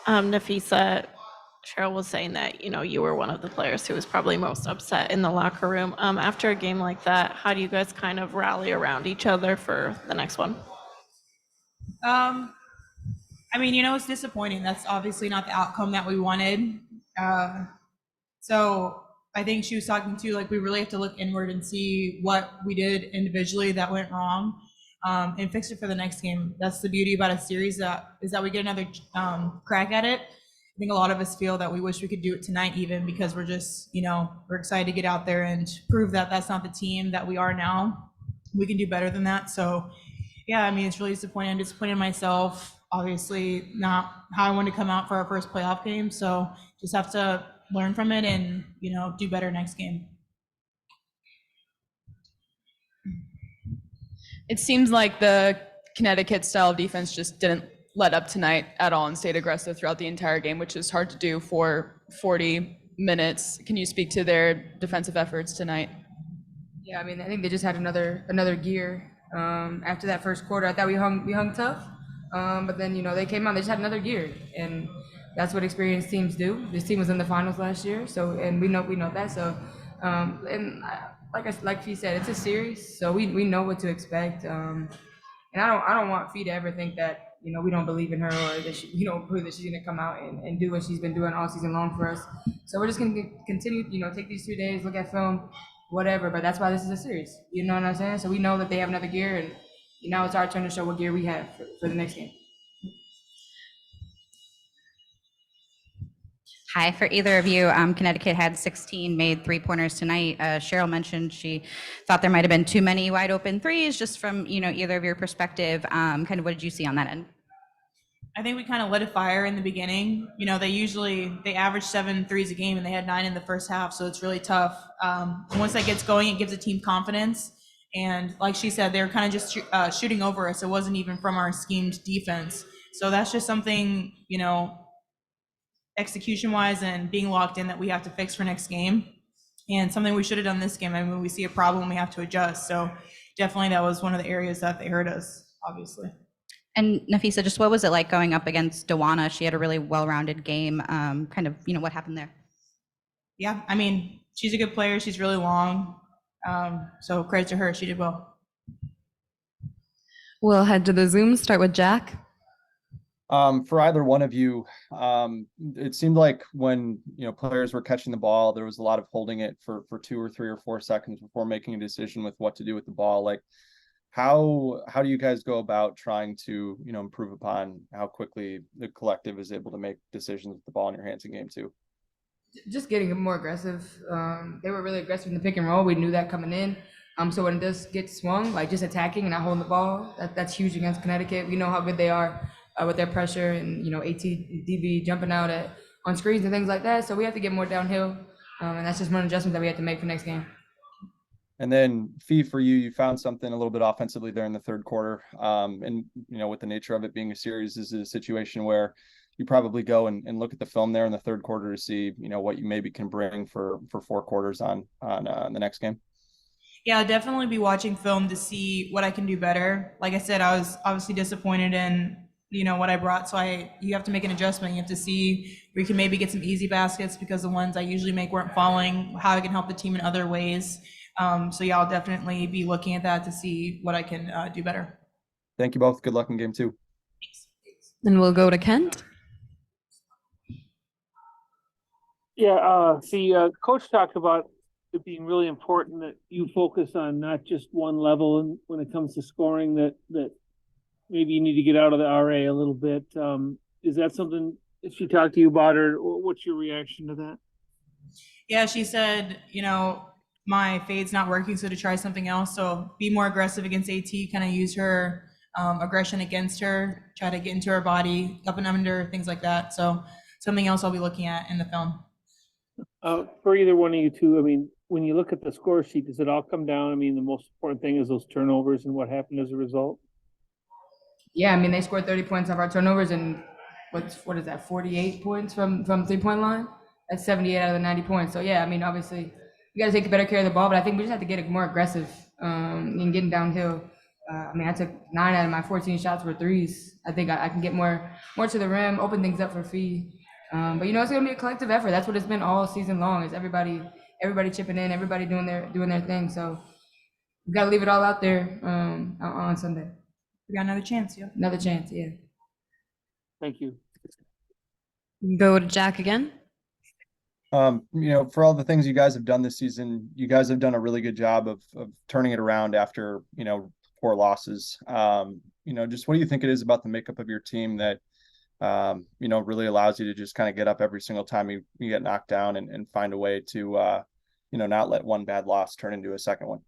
Napheesa, Cheryl was saying that, you were one of the players who was probably most upset in the locker room. After a game like that, how do you guys kind of rally around each other for the next one? It's disappointing. That's obviously not the outcome that we wanted. So I think she was talking to, like, we really have to look inward and see what we did individually that went wrong, and fix it for the next game. That's the beauty about a series, is that we get another crack at it. I think a lot of us feel that we wish we could do it tonight, even because we're just, we're excited to get out there and prove that that's not the team that we are now. We can do better than that. So yeah, it's really disappointing. I'm disappointed in myself. Obviously, not how I wanted to come out for our first playoff game. So just have to learn from it and, do better next game. It seems like the Connecticut style of defense just didn't let up tonight at all and stayed aggressive throughout the entire game, which is hard to do for 40 minutes. Can you speak to their defensive efforts tonight? Yeah, I think they just had another gear. After that first quarter, I thought we hung tough, but then they came out. They just had another gear, and that's what experienced teams do. This team was in the finals last year, and we know that. So, like Fee said, it's a series, so we know what to expect. And I don't want Fee to ever think that we don't believe in her, or that she, prove that she's gonna come out and do what she's been doing all season long for us. So we're just gonna continue, take these 2 days, look at film, whatever, but that's why this is a series. You know what I'm saying? So we know that they have another gear, and now it's our turn to show what gear we have for the next game. Hi, for either of you, Connecticut had 16 made three-pointers tonight. Cheryl mentioned she thought there might have been too many wide open threes, just from either of your perspective. Kind of what did you see on that end? I think we kind of lit a fire in the beginning. They average 7 threes a game, and they had 9 in the first half, so it's really tough. Once that gets going, it gives a team confidence. And like she said, they were kind of just shooting over us. It wasn't even from our schemed defense. So that's just something, execution-wise and being locked in, that we have to fix for next game. And something we should have done this game. When we see a problem, we have to adjust. So definitely that was one of the areas that they hurt us, obviously. And Napheesa, just what was it like going up against Dawana? She had a really well-rounded game. What happened there? Yeah, she's a good player. She's really long. So credit to her. She did well. We'll head to the Zoom, start with Jack. For either one of you, it seemed like when players were catching the ball, there was a lot of holding it for 2 or 3 or 4 seconds before making a decision with what to do with the ball. Like, how do you guys go about trying to improve upon how quickly the collective is able to make decisions with the ball in your hands in game 2? Just getting more aggressive. They were really aggressive in the pick and roll. We knew that coming in. So when it does get swung, like just attacking and not holding the ball, that's huge against Connecticut. We know how good they are with their pressure and AT, DB jumping out on screens and things like that. So we have to get more downhill, and that's just one adjustment that we have to make for next game. And then Fee, for you found something a little bit offensively there in the third quarter. And with the nature of it being a series, this is a situation where you probably go and look at the film there in the third quarter to see what you maybe can bring for 4 quarters on the next game. Yeah, I'll definitely be watching film to see what I can do better. Like I said, I was obviously disappointed in what I brought, so you have to make an adjustment. You have to see where you can maybe get some easy baskets, because the ones I usually make weren't falling, how I can help the team in other ways. So yeah, I'll definitely be looking at that to see what I can do better. Thank you both. Good luck in game 2. Thanks. And we'll go to Kent. Yeah, Coach talked about it being really important that you focus on not just one level, and when it comes to scoring, that maybe you need to get out of the RA a little bit. Is that something that she talked to you about, or what's your reaction to that? Yeah, she said, my fade's not working, so to try something else. So be more aggressive against AT, kind of use her aggression against her, try to get into her body, up and under, things like that. So something else I'll be looking at in the film. For either one of you two, when you look at the score sheet, does it all come down? The most important thing is those turnovers and what happened as a result. Yeah, they scored 30 points off our turnovers, and what is that, 48 points from 3-point line? That's 78 out of the 90 points. So yeah, obviously we got to take better care of the ball, but I think we just have to get more aggressive in getting downhill. I mean, I took 9 out of my 14 shots were threes. I think I can get more to the rim, open things up for Fee. But it's gonna be a collective effort. That's what it's been all season long. Is everybody chipping in, everybody doing their thing. So we gotta leave it all out there on Sunday. We got another chance, yeah. Another chance, yeah. Thank you. Go to Jack again. For all the things you guys have done this season, you guys have done a really good job of turning it around after, poor losses. Just what do you think it is about the makeup of your team that, really allows you to just kind of get up every single time you get knocked down and find a way to, not let one bad loss turn into a second one?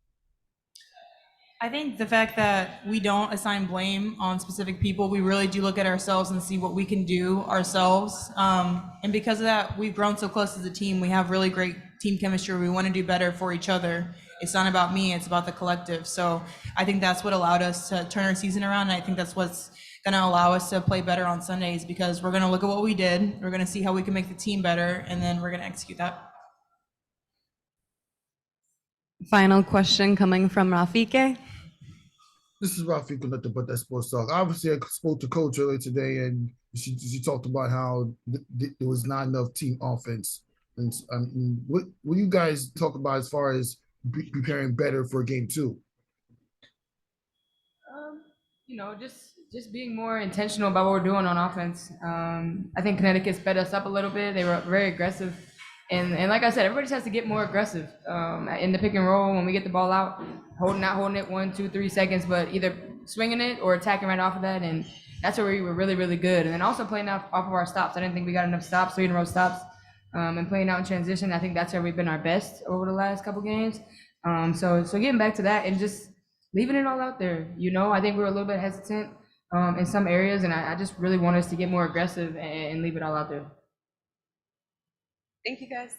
I think the fact that we don't assign blame on specific people, we really do look at ourselves and see what we can do ourselves. And because of that, we've grown so close as a team. We have really great team chemistry. We want to do better for each other. It's not about me, it's about the collective. So I think that's what allowed us to turn our season around. And I think that's what's going to allow us to play better on Sundays, because we're going to look at what we did. We're going to see how we can make the team better, and then we're going to execute that. Final question coming from Rafike. This is Rafik with Nothing But That Sports Talk. Obviously, I spoke to Coach earlier today, and she talked about how there was not enough team offense. And what you guys talk about as far as preparing better for Game 2? Just being more intentional about what we're doing on offense. I think Connecticut sped us up a little bit. They were very aggressive. And like I said, everybody just has to get more aggressive in the pick and roll when we get the ball out, holding it 1, 2, 3 seconds, but either swinging it or attacking right off of that. And that's where we were really, really good. And then also playing off of our stops. I didn't think we got enough stops, 3 in a row stops, and playing out in transition. I think that's where we've been our best over the last couple games. So getting back to that and just leaving it all out there. I think we were a little bit hesitant in some areas, and I just really want us to get more aggressive and leave it all out there. Thank you, guys.